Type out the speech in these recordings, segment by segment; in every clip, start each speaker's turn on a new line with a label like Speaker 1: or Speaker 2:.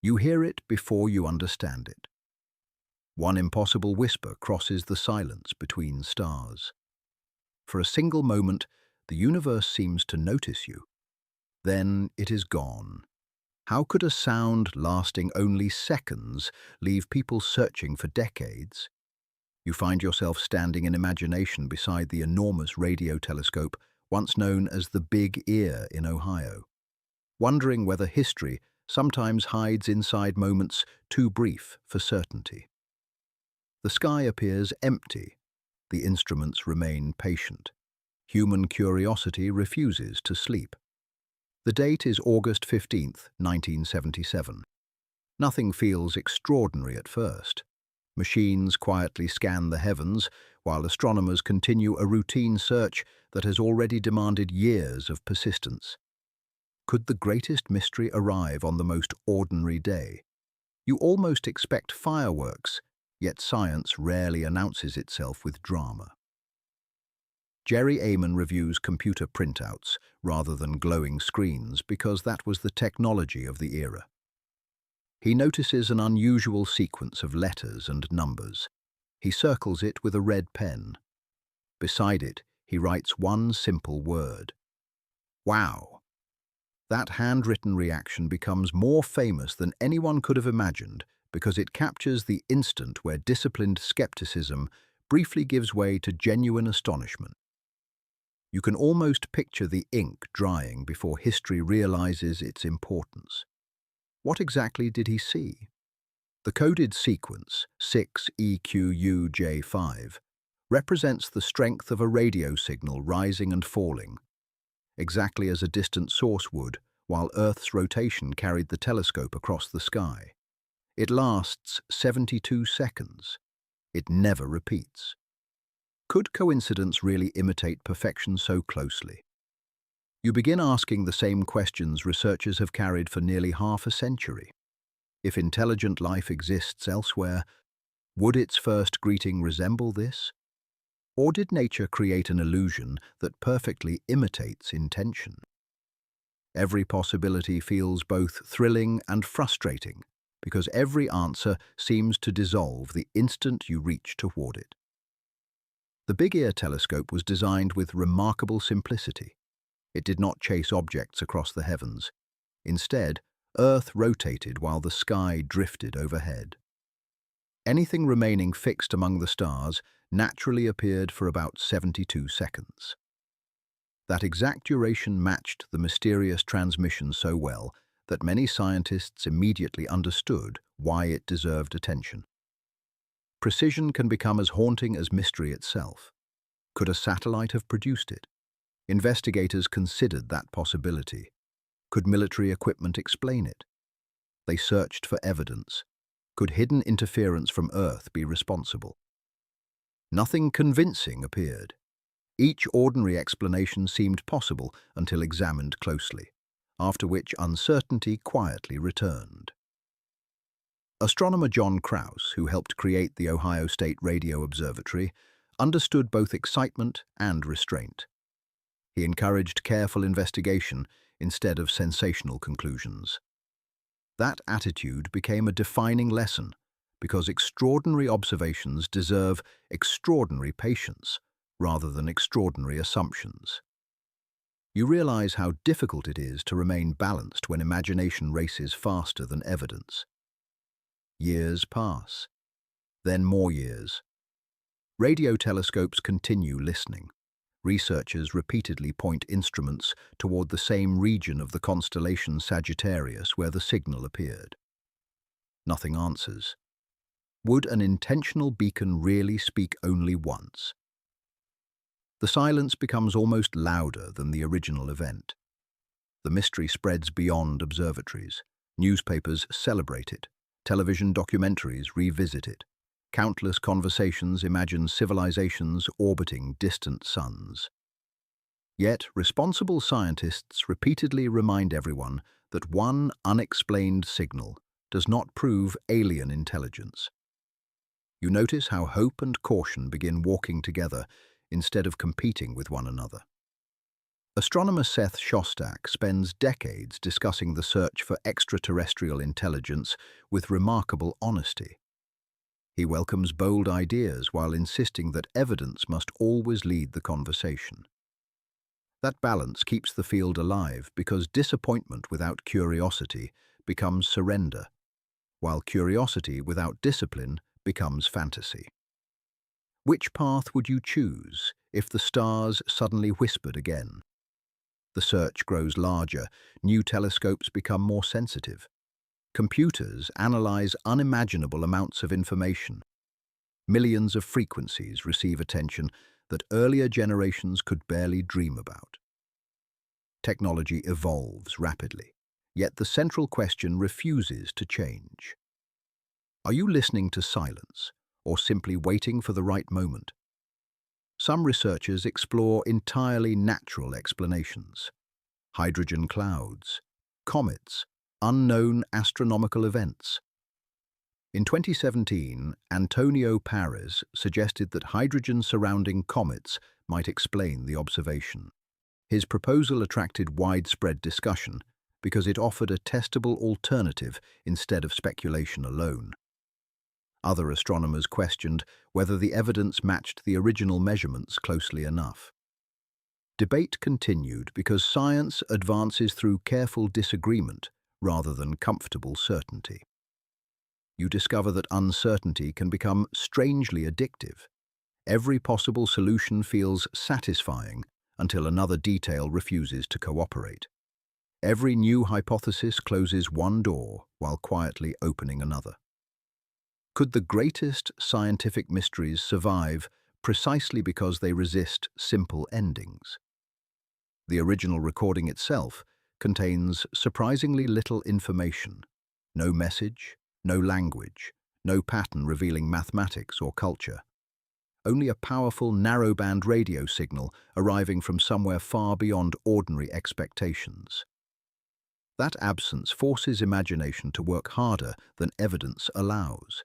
Speaker 1: You hear it before you understand it. One impossible whisper crosses the silence between stars. For a single moment, the universe seems to notice you. Then it is gone. How could a sound lasting only seconds leave people searching for decades? You find yourself standing in imagination beside the enormous radio telescope once known as the Big Ear in Ohio, wondering whether history sometimes hides inside moments too brief for certainty. The sky appears empty. The instruments remain patient. Human curiosity refuses to sleep. The date is August 15th, 1977. Nothing feels extraordinary at first. Machines quietly scan the heavens, while astronomers continue a routine search that has already demanded years of persistence. Could the greatest mystery arrive on the most ordinary day? You almost expect fireworks, yet science rarely announces itself with drama. Jerry Ehman reviews computer printouts rather than glowing screens because that was the technology of the era. He notices an unusual sequence of letters and numbers. He circles it with a red pen. Beside it, he writes one simple word: "Wow." That handwritten reaction becomes more famous than anyone could have imagined because it captures the instant where disciplined skepticism briefly gives way to genuine astonishment. You can almost picture the ink drying before history realizes its importance. What exactly did he see? The coded sequence, 6EQUJ5, represents the strength of a radio signal rising and falling, exactly as a distant source would, while Earth's rotation carried the telescope across the sky. It lasts 72 seconds. It never repeats. Could coincidence really imitate perfection so closely? You begin asking the same questions researchers have carried for nearly half a century. If intelligent life exists elsewhere, would its first greeting resemble this? Or did nature create an illusion that perfectly imitates intention? Every possibility feels both thrilling and frustrating because every answer seems to dissolve the instant you reach toward it. The Big Ear telescope was designed with remarkable simplicity. It did not chase objects across the heavens. Instead, Earth rotated while the sky drifted overhead. Anything remaining fixed among the stars naturally appeared for about 72 seconds. That exact duration matched the mysterious transmission so well that many scientists immediately understood why it deserved attention. Precision can become as haunting as mystery itself. Could a satellite have produced it? Investigators considered that possibility. Could military equipment explain it? They searched for evidence. Could hidden interference from Earth be responsible? Nothing convincing appeared. Each ordinary explanation seemed possible until examined closely, after which uncertainty quietly returned. Astronomer John Kraus, who helped create the Ohio State Radio Observatory, understood both excitement and restraint. He encouraged careful investigation instead of sensational conclusions. That attitude became a defining lesson because extraordinary observations deserve extraordinary patience rather than extraordinary assumptions. You realize how difficult it is to remain balanced when imagination races faster than evidence. Years pass, then more years. Radio telescopes continue listening. Researchers repeatedly point instruments toward the same region of the constellation Sagittarius where the signal appeared. Nothing answers. Would an intentional beacon really speak only once? The silence becomes almost louder than the original event. The mystery spreads beyond observatories. Newspapers celebrate it. Television documentaries revisit it. Countless conversations imagine civilizations orbiting distant suns. Yet, responsible scientists repeatedly remind everyone that one unexplained signal does not prove alien intelligence. You notice how hope and caution begin walking together instead of competing with one another. Astronomer Seth Shostak spends decades discussing the search for extraterrestrial intelligence with remarkable honesty. He welcomes bold ideas while insisting that evidence must always lead the conversation. That balance keeps the field alive because disappointment without curiosity becomes surrender, while curiosity without discipline becomes fantasy. Which path would you choose if the stars suddenly whispered again? The search grows larger, new telescopes become more sensitive. Computers analyze unimaginable amounts of information. Millions of frequencies receive attention that earlier generations could barely dream about. Technology evolves rapidly, yet the central question refuses to change. Are you listening to silence, or simply waiting for the right moment? Some researchers explore entirely natural explanations. Hydrogen clouds, comets, unknown astronomical events. In 2017, Antonio Paris suggested that hydrogen surrounding comets might explain the observation. His proposal attracted widespread discussion because it offered a testable alternative instead of speculation alone. Other astronomers questioned whether the evidence matched the original measurements closely enough. Debate continued because science advances through careful disagreement rather than comfortable certainty. You discover that uncertainty can become strangely addictive. Every possible solution feels satisfying until another detail refuses to cooperate. Every new hypothesis closes one door while quietly opening another. Could the greatest scientific mysteries survive precisely because they resist simple endings? The original recording itself contains surprisingly little information. No message, no language, no pattern revealing mathematics or culture. Only a powerful narrowband radio signal arriving from somewhere far beyond ordinary expectations. That absence forces imagination to work harder than evidence allows.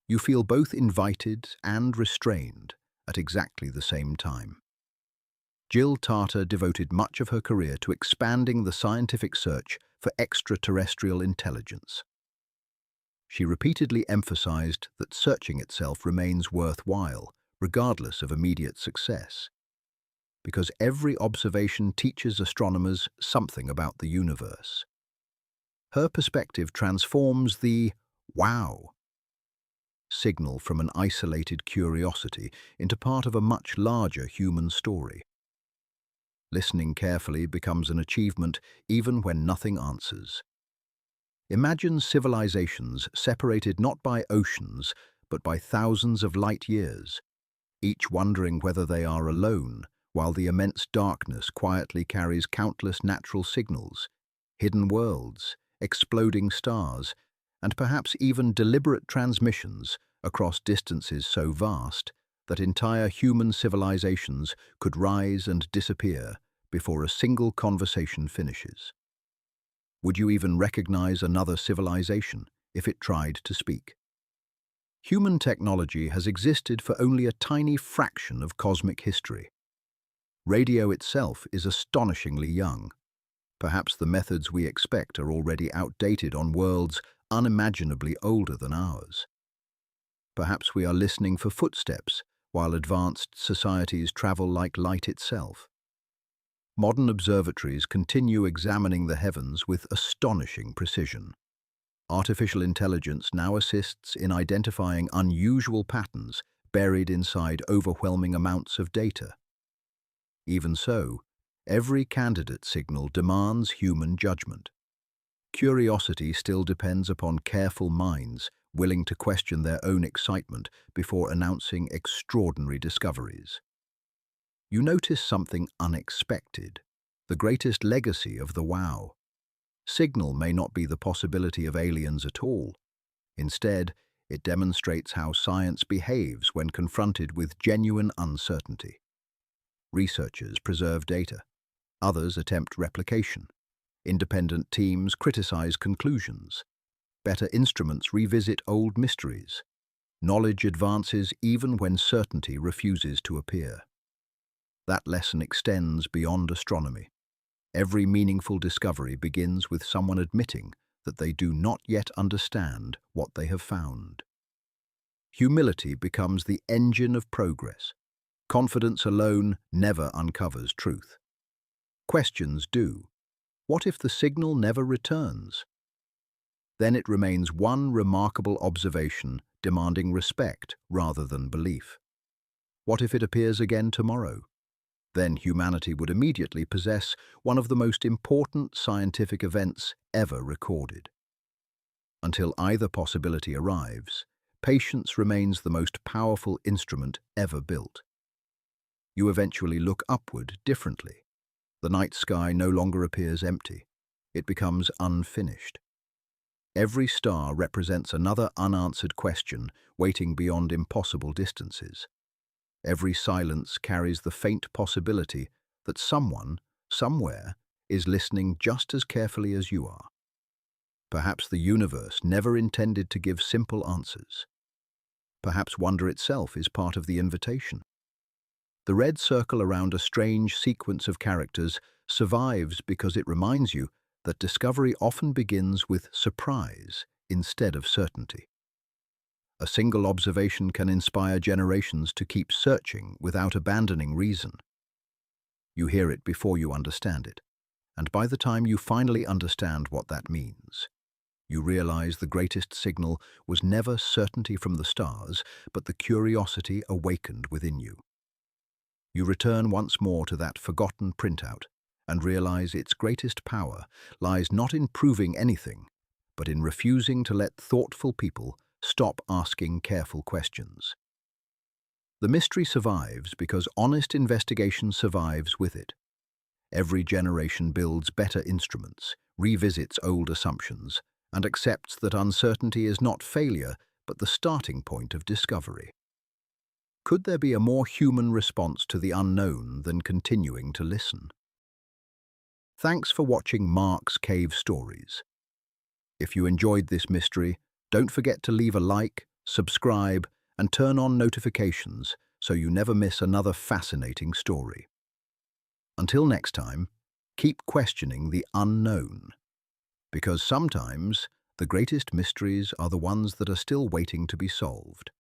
Speaker 1: You feel both invited and restrained at exactly the same time. Jill Tarter devoted much of her career to expanding the scientific search for extraterrestrial intelligence. She repeatedly emphasized that searching itself remains worthwhile, regardless of immediate success, because every observation teaches astronomers something about the universe. Her perspective transforms the wow signal from an isolated curiosity into part of a much larger human story. Listening carefully becomes an achievement even when nothing answers. Imagine civilizations separated not by oceans, but by thousands of light years, each wondering whether they are alone, while the immense darkness quietly carries countless natural signals, hidden worlds, exploding stars, and perhaps even deliberate transmissions across distances so vast that entire human civilizations could rise and disappear before a single conversation finishes. Would you even recognize another civilization if it tried to speak? Human technology has existed for only a tiny fraction of cosmic history. Radio itself is astonishingly young. Perhaps the methods we expect are already outdated on worlds unimaginably older than ours. Perhaps we are listening for footsteps while advanced societies travel like light itself. Modern observatories continue examining the heavens with astonishing precision. Artificial intelligence now assists in identifying unusual patterns buried inside overwhelming amounts of data. Even so, every candidate signal demands human judgment. Curiosity still depends upon careful minds willing to question their own excitement before announcing extraordinary discoveries. You notice something unexpected, the greatest legacy of the wow. Signal may not be the possibility of aliens at all. Instead, it demonstrates how science behaves when confronted with genuine uncertainty. Researchers preserve data. Others attempt replication. Independent teams criticize conclusions. Better instruments revisit old mysteries. Knowledge advances even when certainty refuses to appear. That lesson extends beyond astronomy. Every meaningful discovery begins with someone admitting that they do not yet understand what they have found. Humility becomes the engine of progress. Confidence alone never uncovers truth. Questions do. What if the signal never returns? Then it remains one remarkable observation demanding respect rather than belief. What if it appears again tomorrow? Then humanity would immediately possess one of the most important scientific events ever recorded. Until either possibility arrives, patience remains the most powerful instrument ever built. You eventually look upward differently. The night sky no longer appears empty. It becomes unfinished. Every star represents another unanswered question waiting beyond impossible distances. Every silence carries the faint possibility that someone, somewhere, is listening just as carefully as you are. Perhaps the universe never intended to give simple answers. Perhaps wonder itself is part of the invitation. The red circle around a strange sequence of characters survives because it reminds you that discovery often begins with surprise instead of certainty. A single observation can inspire generations to keep searching without abandoning reason. You hear it before you understand it, and by the time you finally understand what that means, you realize the greatest signal was never certainty from the stars, but the curiosity awakened within you. You return once more to that forgotten printout and realize its greatest power lies not in proving anything, but in refusing to let thoughtful people stop asking careful questions. The mystery survives because honest investigation survives with it. Every generation builds better instruments, revisits old assumptions, and accepts that uncertainty is not failure, but the starting point of discovery. Could there be a more human response to the unknown than continuing to listen? Thanks for watching Mark's Cave Stories. If you enjoyed this mystery, don't forget to leave a like, subscribe, and turn on notifications so you never miss another fascinating story. Until next time, keep questioning the unknown, because sometimes the greatest mysteries are the ones that are still waiting to be solved.